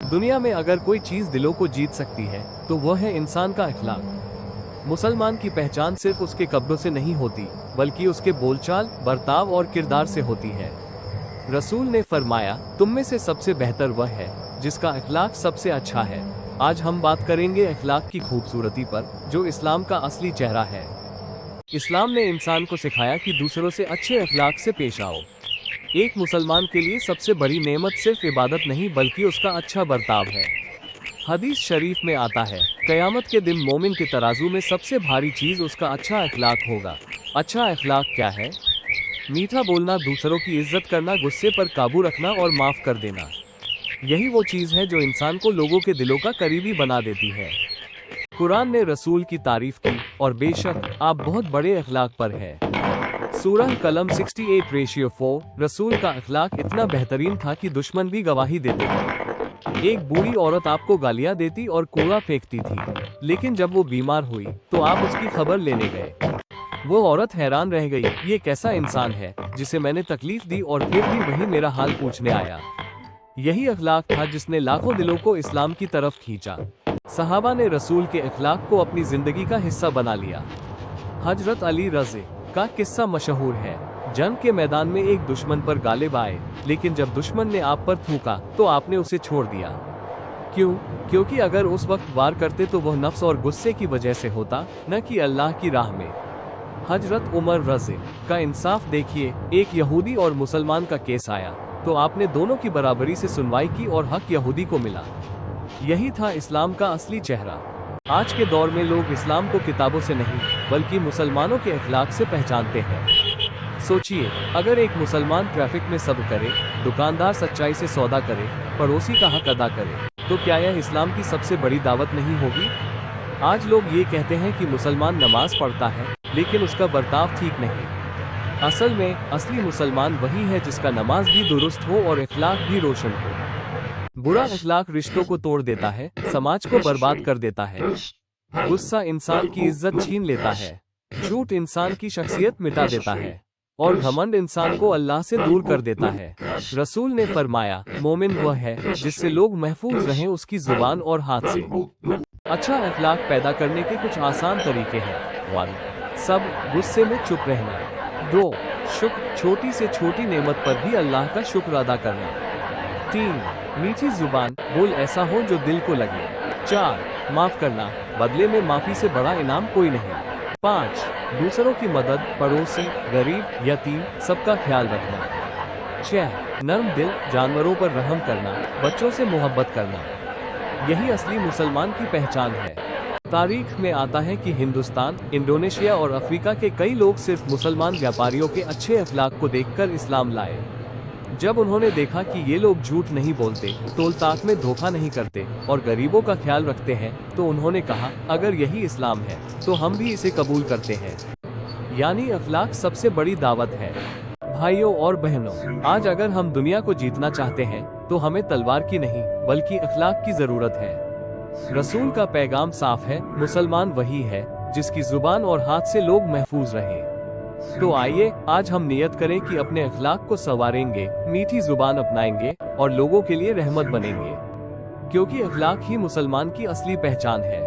दुनिया में अगर कोई चीज दिलों को जीत सकती है तो वह है इंसान का अखलाक। मुसलमान की पहचान सिर्फ उसके कपड़ों से नहीं होती, बल्कि उसके बोलचाल, बर्ताव और किरदार से होती है। रसूल ने फरमाया, तुम में से सबसे बेहतर वह है जिसका अखलाक सबसे अच्छा है। आज हम बात करेंगे अखलाक की खूबसूरती पर, जो इस्लाम का असली चेहरा है। इस्लाम ने इंसान को सिखाया कि दूसरों से अच्छे अखलाक से पेश आओ। एक मुसलमान के लिए सबसे बड़ी नेमत सिर्फ इबादत नहीं बल्कि उसका अच्छा बर्ताव है। हदीस शरीफ में आता है, कयामत के दिन मोमिन के तराजू में सबसे भारी चीज उसका अच्छा अखलाक होगा। अच्छा अखलाक क्या है? मीठा बोलना, दूसरों की इज्जत करना, गुस्से पर काबू रखना और माफ कर देना। यही वो चीज है जो इंसान को लोगों के दिलों का करीबी बना देती है। कुरान ने रसूल की तारीफ की, और बेशक आप बहुत बड़े अखलाक पर है। सूरह कलम 68:4। रसूल का अखलाक इतना बेहतरीन था कि दुश्मन भी गवाही देते थे। एक बूढ़ी औरत आपको गालियां देती और कूड़ा फेंकती थी, लेकिन जब वो बीमार हुई तो आप उसकी खबर लेने गए। वो औरत हैरान रह गई, ये कैसा इंसान है जिसे मैंने तकलीफ दी और फिर भी वही मेरा हाल पूछने आया। यही अखलाक था जिसने लाखों दिलों को इस्लाम की तरफ खींचा। सहाबा ने रसूल के अखलाक को अपनी जिंदगी का हिस्सा बना लिया। हजरत अली रज़ी का किस्सा मशहूर है। जंग के मैदान में एक दुश्मन पर गालिब आए, लेकिन जब दुश्मन ने आप पर थूका तो आपने उसे छोड़ दिया। क्यों? क्योंकि अगर उस वक्त वार करते तो वह नफ्स और गुस्से की वजह से होता, न कि अल्लाह की राह में। हजरत उमर रज़ी का इंसाफ देखिए, एक यहूदी और मुसलमान का केस आया तो आपने दोनों की बराबरी से सुनवाई की और हक यहूदी को मिला। यही था इस्लाम का असली चेहरा। आज के दौर में लोग इस्लाम को किताबों से नहीं बल्कि मुसलमानों के अखलाक से पहचानते हैं। सोचिए, अगर एक मुसलमान ट्रैफिक में सब्र करे, दुकानदार सच्चाई से सौदा करे, पड़ोसी का हक अदा करे, तो क्या यह इस्लाम की सबसे बड़ी दावत नहीं होगी? आज लोग ये कहते हैं कि मुसलमान नमाज पढ़ता है, लेकिन उसका बर्ताव ठीक नहीं। असल में असली मुसलमान वही है जिसका नमाज भी दुरुस्त हो और अखलाक भी रोशन हो। बुरा अखलाक रिश्तों को तोड़ देता है, समाज को बर्बाद कर देता है। गुस्सा इंसान की इज्जत छीन लेता है, झूठ इंसान की शख्सियत मिटा देता है, और घमंड इंसान को अल्लाह से दूर कर देता है। रसूल ने फरमाया, मोमिन वह है जिससे लोग महफूज रहें उसकी जुबान और हाथ से। अच्छा अखलाक पैदा करने के कुछ आसान तरीके हैं। 1. सब गुस्से में चुप रहना। 2. शुक्र, छोटी से छोटी नेमत पर भी अल्लाह का शुक्र अदा करना। 3. मीठी जुबान, बोल ऐसा हो जो दिल को लगे। 4. माफ करना, बदले में माफी से बड़ा इनाम कोई नहीं। 5. दूसरों की मदद, पड़ोसी, गरीब, यतीम, सबका ख्याल रखना। 6. नर्म दिल, जानवरों पर रहम करना, बच्चों से मोहब्बत करना। यही असली मुसलमान की पहचान है। तारीख में आता है कि हिंदुस्तान, इंडोनेशिया और अफ्रीका के कई लोग सिर्फ मुसलमान व्यापारियों के अच्छे अखलाक को देखकर इस्लाम लाए। जब उन्होंने देखा कि ये लोग झूठ नहीं बोलते, तोल ताक में धोखा नहीं करते और गरीबों का ख्याल रखते हैं, तो उन्होंने कहा, अगर यही इस्लाम है तो हम भी इसे कबूल करते हैं। यानी अखलाक सबसे बड़ी दावत है। भाइयों और बहनों, आज अगर हम दुनिया को जीतना चाहते हैं तो हमें तलवार की नहीं बल्कि अखलाक की जरूरत है। रसूल का पैगाम साफ है, मुसलमान वही है जिसकी जुबान और हाथ से लोग महफूज रहें। तो आइए आज हम नियत करें कि अपने अखलाक को संवारेंगे, मीठी जुबान अपनाएंगे और लोगों के लिए रहमत बनेंगे, क्योंकि अखलाक ही मुसलमान की असली पहचान है।